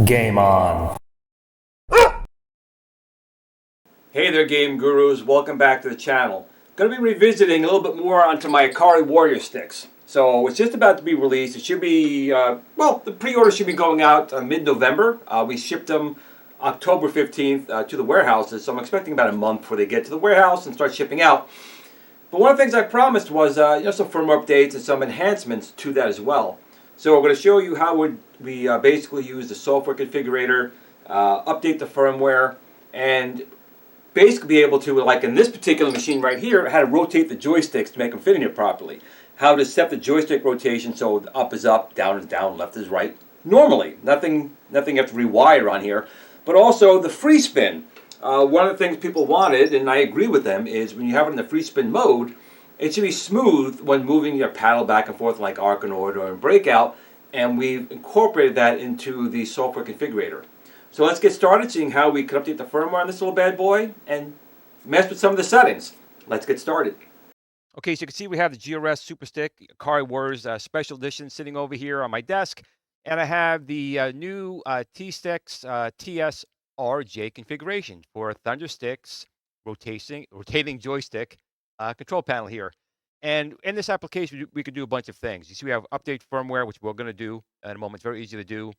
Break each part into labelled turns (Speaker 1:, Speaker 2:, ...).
Speaker 1: Game on.
Speaker 2: Hey there, game gurus. Welcome back to the channel. Going to be revisiting a little bit more onto my Ikari Warrior sticks. So it's just about to be released. It should be, well, the pre-order should be going out mid-November. We shipped them October 15th to the warehouses, so I'm expecting about a month before they get to the warehouse and start shipping out. But one of the things I promised was some firmware updates and some enhancements to that as well. So we're going to show you how we basically use the software configurator, update the firmware, and basically be able to, like in this particular machine right here, how to rotate the joysticks to make them fit in here properly. How to set the joystick rotation so the up is up, down is down, left is right. Normally, nothing you have to rewire on here. But also the free spin. One of the things people wanted, and I agree with them, is when you have it in the free spin mode, it should be smooth when moving your paddle back and forth like Arkanoid or in Breakout, and we've incorporated that into the software configurator. So let's get started seeing how we can update the firmware on this little bad boy and mess with some of the settings. Let's get started. Okay, so you can see we have the GRS Super Stick Ikari Warriors Special Edition sitting over here on my desk, and I have the new T-Sticks TS RJ configuration for Thundersticks rotating joystick control panel here. And in this application, we can do a bunch of things. You see we have update firmware, which we're going to do in a moment. It's very easy to do.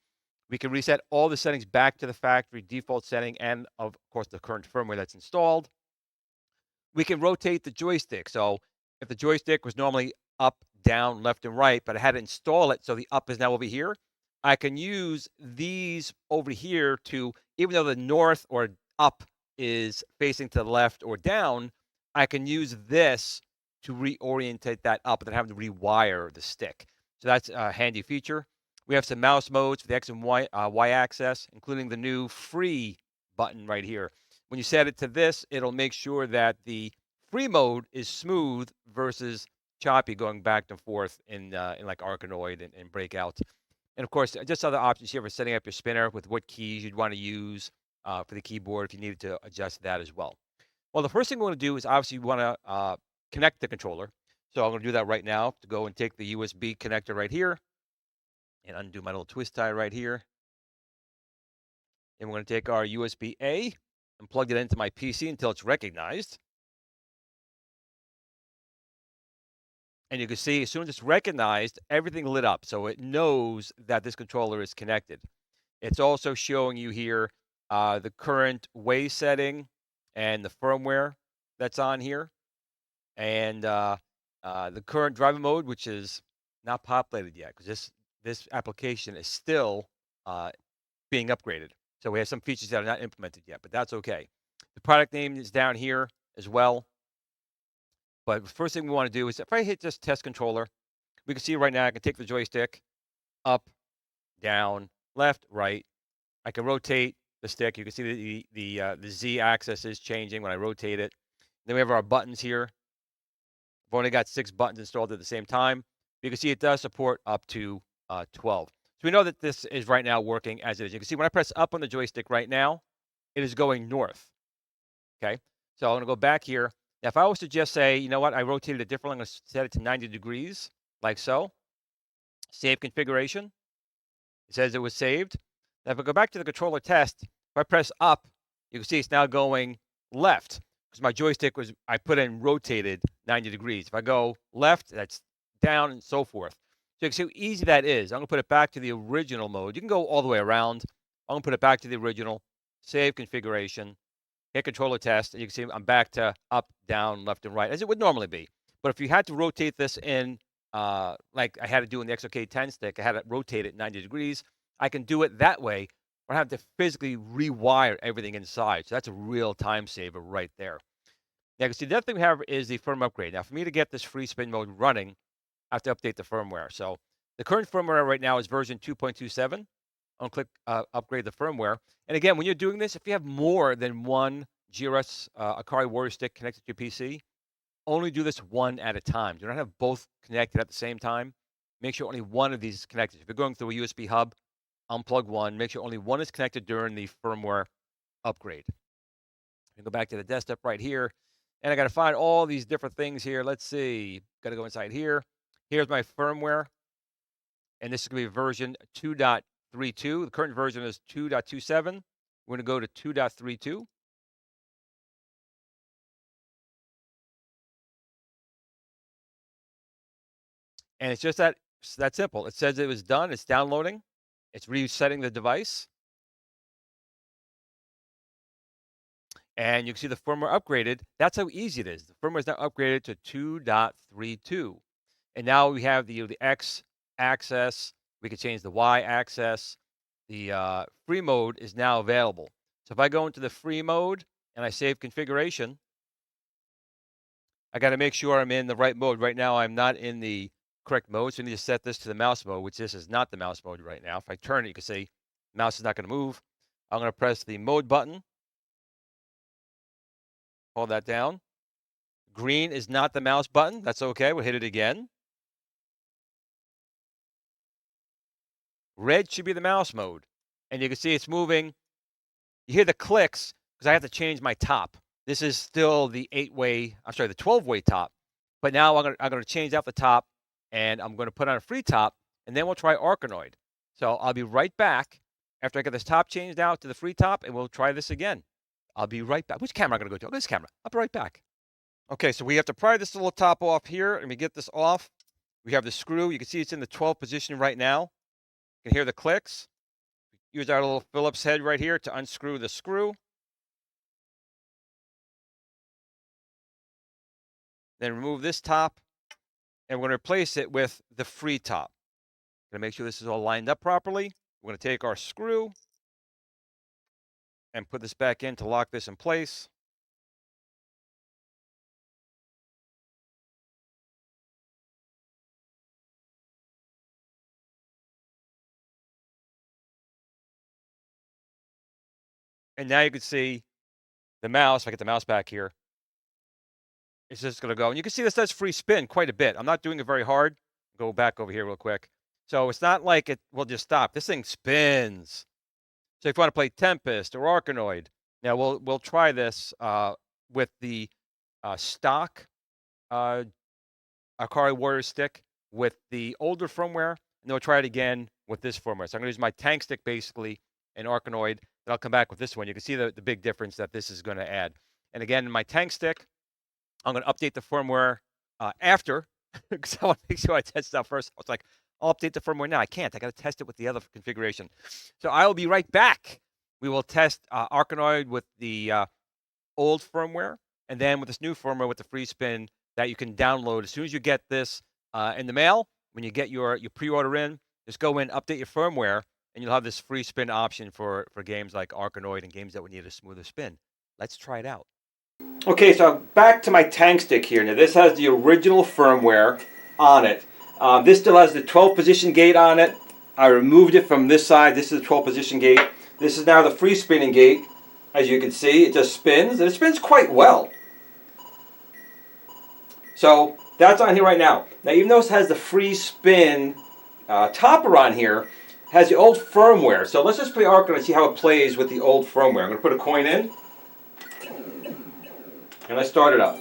Speaker 2: We can reset all the settings back to the factory default setting and, of course, the current firmware that's installed. We can rotate the joystick. So if the joystick was normally up, down, left, and right, but I had to install it so the up is now over here, I can use these over here to, even though the north or up is facing to the left or down, I can use this to reorientate that up without having to rewire the stick. So that's a handy feature. We have some mouse modes for the X and Y axis, including the new free button right here. When you set it to this, it'll make sure that the free mode is smooth versus choppy going back and forth in like Arkanoid and Breakout. And of course, just other options here for setting up your spinner with what keys you'd want to use for the keyboard if you needed to adjust that as well. Well, the first thing we want to do is obviously we want to connect the controller. So I'm going to do that right now to go and take the USB connector right here and undo my little twist tie right here. And we're going to take our USB-A and plug it into my PC until it's recognized. And you can see as soon as it's recognized, everything lit up. So it knows that this controller is connected. It's also showing you here the current way setting and the firmware that's on here. And the current driver mode, which is not populated yet because this application is still being upgraded. So we have some features that are not implemented yet, but that's okay. The product name is down here as well. But the first thing we want to do is if I hit this test controller, we can see right now I can take the joystick up, down, left, right. I can rotate the stick. You can see the Z axis is changing when I rotate it. Then we have our buttons here. I've only got 6 buttons installed at the same time. You can see it does support up to 12. So we know that this is right now working as it is. You can see when I press up on the joystick right now, it is going north. Okay, so I'm going to go back here. Now, if I was to just say, you know what, I rotated it differently, I'm going to set it to 90 degrees, like so. Save configuration. It says it was saved. Now, if I go back to the controller test, if I press up, you can see it's now going left because my joystick was, I put in rotated 90 degrees. If I go left, that's down and so forth. So you can see how easy that is. I'm going to put it back to the original mode. You can go all the way around. I'm going to put it back to the original. Save configuration. Hit controller test, and you can see I'm back to up, down, left, and right, as it would normally be. But if you had to rotate this in, like I had to do in the XOK10 stick, I had to rotate it 90 degrees. I can do it that way, or I have to physically rewire everything inside. So that's a real time saver right there. Now, you can see the other thing we have is the firmware upgrade. Now, for me to get this free spin mode running, I have to update the firmware. So the current firmware right now is version 2.27. I'll click upgrade the firmware. And again, when you're doing this, if you have more than one GRS Ikari Warrior stick connected to your PC, only do this one at a time. Do not have both connected at the same time. Make sure only one of these is connected. If you're going through a USB hub, unplug one. Make sure only one is connected during the firmware upgrade. You go back to the desktop right here. And I got to find all these different things here. Let's see. Got to go inside here. Here's my firmware. And this is going to be version 2.4. 2.32. The current version is 2.27. We're going to go to 2.32. And it's just that simple. It says it was done. It's downloading. It's resetting the device. And you can see the firmware upgraded. That's how easy it is. The firmware is now upgraded to 2.32. And now we have the X axis. We can change the Y axis. The free mode is now available. So if I go into the free mode and I save configuration, I got to make sure I'm in the right mode. Right now, I'm not in the correct mode. So I need to set this to the mouse mode, which this is not the mouse mode right now. If I turn it, you can see the mouse is not going to move. I'm going to press the mode button. Hold that down. Green is not the mouse button. That's okay. We'll hit it again. Red should be the mouse mode. And you can see it's moving. You hear the clicks because I have to change my top. This is still the 12-way top. But now I'm going to change out the top, and I'm going to put on a free top, and then we'll try Arkanoid. So I'll be right back after I get this top changed out to the free top, and we'll try this again. I'll be right back. Which camera am I going to go to? This camera. I'll be right back. Okay, so we have to pry this little top off here, and we get this off. We have the screw. You can see it's in the 12 position right now. You can hear the clicks. Use our little Phillips head right here to unscrew the screw. Then remove this top, and we're going to replace it with the free top. Going to make sure this is all lined up properly. We're going to take our screw and put this back in to lock this in place. And now you can see the mouse. If I get the mouse back here, it's just going to go. And you can see this does free spin quite a bit. I'm not doing it very hard. Go back over here real quick. So it's not like it will just stop. This thing spins. So if you want to play Tempest or Arkanoid, now we'll try this with the stock Ikari Warrior stick with the older firmware, and then we'll try it again with this firmware. So I'm going to use my tank stick basically in Arkanoid, then I'll come back with this one. You can see the big difference that this is going to add. And again, in my tank stick, I'm going to update the firmware after, because I want to make sure I test it out first. I was like, I'll update the firmware now. I can't. I got to test it with the other configuration. So I will be right back. We will test Arkanoid with the old firmware, and then with this new firmware with the free spin that you can download as soon as you get this in the mail. When you get your pre-order in, just go in, update your firmware, and you'll have this free spin option for games like Arkanoid and games that would need a smoother spin. Let's try it out. Okay, so back to my tank stick here. Now this has the original firmware on it. This still has the 12 position gate on it. I removed it from this side. This is the 12 position gate. This is now the free spinning gate. As you can see, it just spins, and it spins quite well. So that's on here right now. Now even though it has the free spin topper on here, it has the old firmware. So let's just play Arkanoid and see how it plays with the old firmware. I'm going to put a coin in, and let's start it up.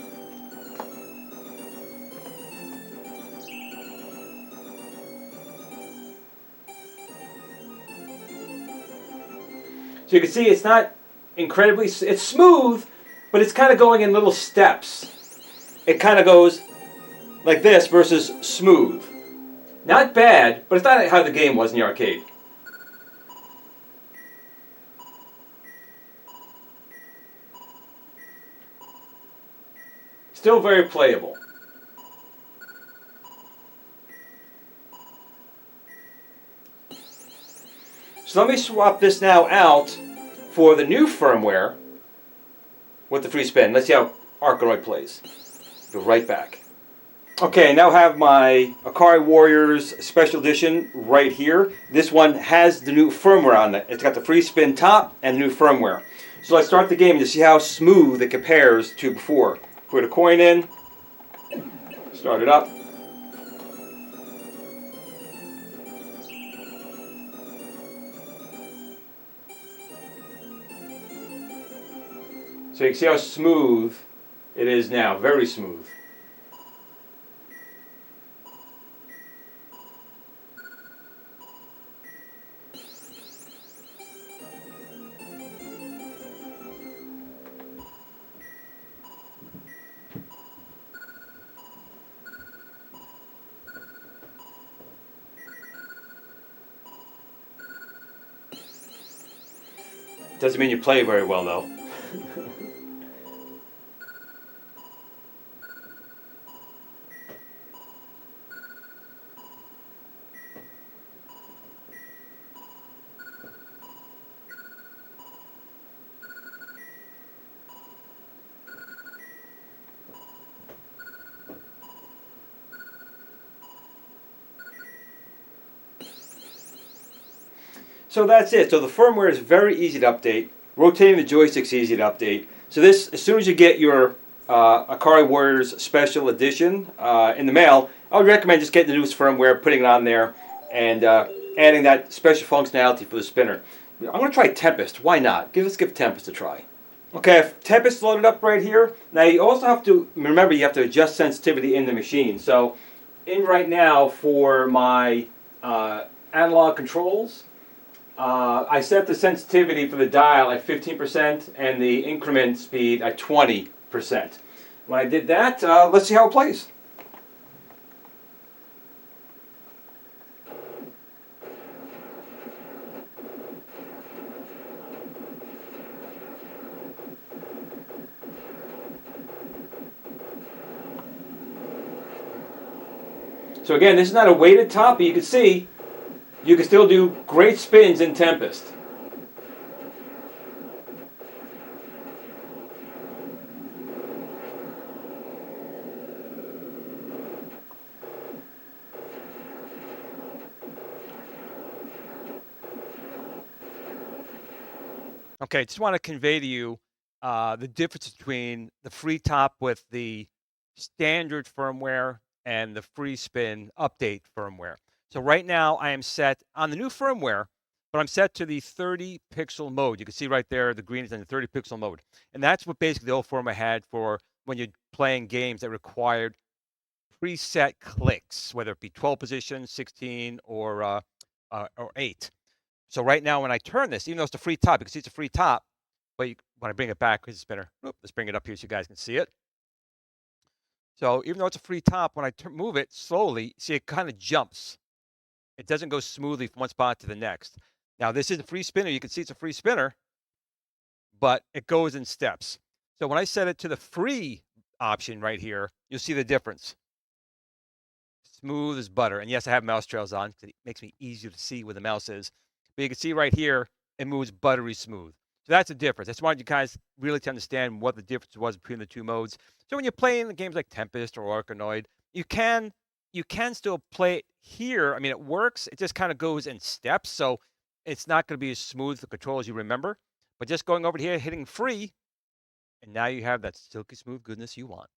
Speaker 2: So you can see it's not incredibly, it's smooth, but it's kind of going in little steps. It kind of goes like this versus smooth. Not bad, but it's not how the game was in the arcade. Still very playable. So let me swap this now out for the new firmware with the free spin. Let's see how Arkanoid plays. Go right back. Okay, now I have my Ikari Warriors Special Edition right here. This one has the new firmware on it. It's got the free spin top and the new firmware. So let's start the game to see how smooth it compares to before. Put a coin in, start it up. So you can see how smooth it is now, very smooth. Doesn't mean you play very well, though. So that's it. So the firmware is very easy to update. Rotating the joystick's easy to update. So this, as soon as you get your Ikari Warriors Special Edition in the mail, I would recommend just getting the newest firmware, putting it on there, and adding that special functionality for the spinner. I'm going to try Tempest. Why not? Let's give Tempest a try. Okay, Tempest loaded up right here. Now you also have to, remember, you have to adjust sensitivity in the machine. So in right now for my analog controls, I set the sensitivity for the dial at 15% and the increment speed at 20%. When I did that, let's see how it plays. So again, this is not a weighted top, but you can see you can still do great spins in Tempest. Okay, just want to convey to you the difference between the free top with the standard firmware and the free spin update firmware. So right now I am set on the new firmware, but I'm set to the 30 pixel mode. You can see right there the green is in the 30 pixel mode. And that's what basically the old firmware had for when you're playing games that required preset clicks, whether it be 12 positions, 16, or 8. So right now when I turn this, even though it's a free top, you can see it's a free top, but when I bring it back, here's the spinner. Let's bring it up here so you guys can see it. So even though it's a free top, when I move it slowly, see it kind of jumps. It doesn't go smoothly from one spot to the next. Now this is a free spinner. You can see it's a free spinner, but it goes in steps. So when I set it to the free option right here, you'll see the difference. Smooth as butter. And yes, I have mouse trails on because it makes me easier to see where the mouse is. But you can see right here, it moves buttery smooth. So that's the difference. I just wanted you guys really to understand what the difference was between the two modes. So when you're playing games like Tempest or Arkanoid, you can still play it here. I mean, it works. It just kind of goes in steps. So it's not going to be as smooth the control as you remember. But just going over here, hitting free, and now you have that silky smooth goodness you want.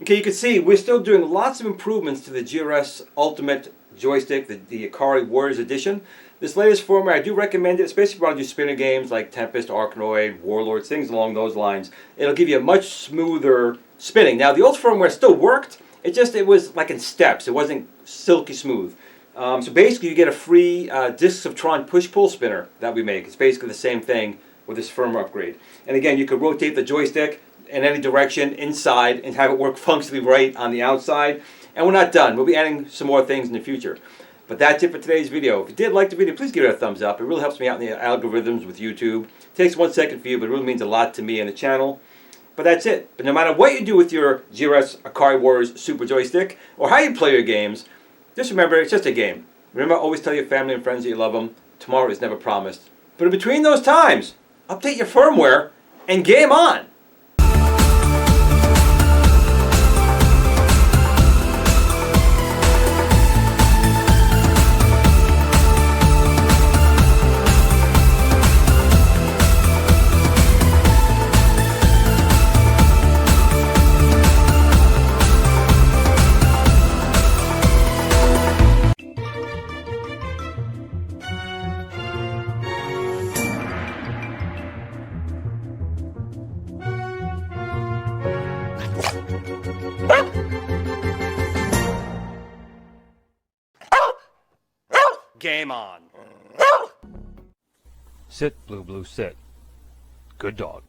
Speaker 2: Okay, you can see we're still doing lots of improvements to the GRS Ultimate Joystick, the Ikari Warriors Edition. This latest firmware, I do recommend it, especially if you want to do spinner games like Tempest, Arkanoid, Warlords, things along those lines. It'll give you a much smoother spinning. Now, the old firmware still worked. It was like in steps. It wasn't silky smooth. So basically, you get a free Discs of Tron push-pull spinner that we make. It's basically the same thing with this firmware upgrade. And again, you could rotate the joystick in any direction inside and have it work functionally right on the outside. And we're not done. We'll be adding some more things in the future. But that's it for today's video. If you did like the video, please give it a thumbs up. It really helps me out in the algorithms with YouTube. It takes 1 second for you, but it really means a lot to me and the channel. But that's it. But no matter what you do with your GRS Ikari Warriors Super Joystick or how you play your games, just remember it's just a game. Remember, always tell your family and friends that you love them. Tomorrow is never promised. But in between those times, update your firmware and game on. Game on. Sit, Blue Blue, sit. Good dog.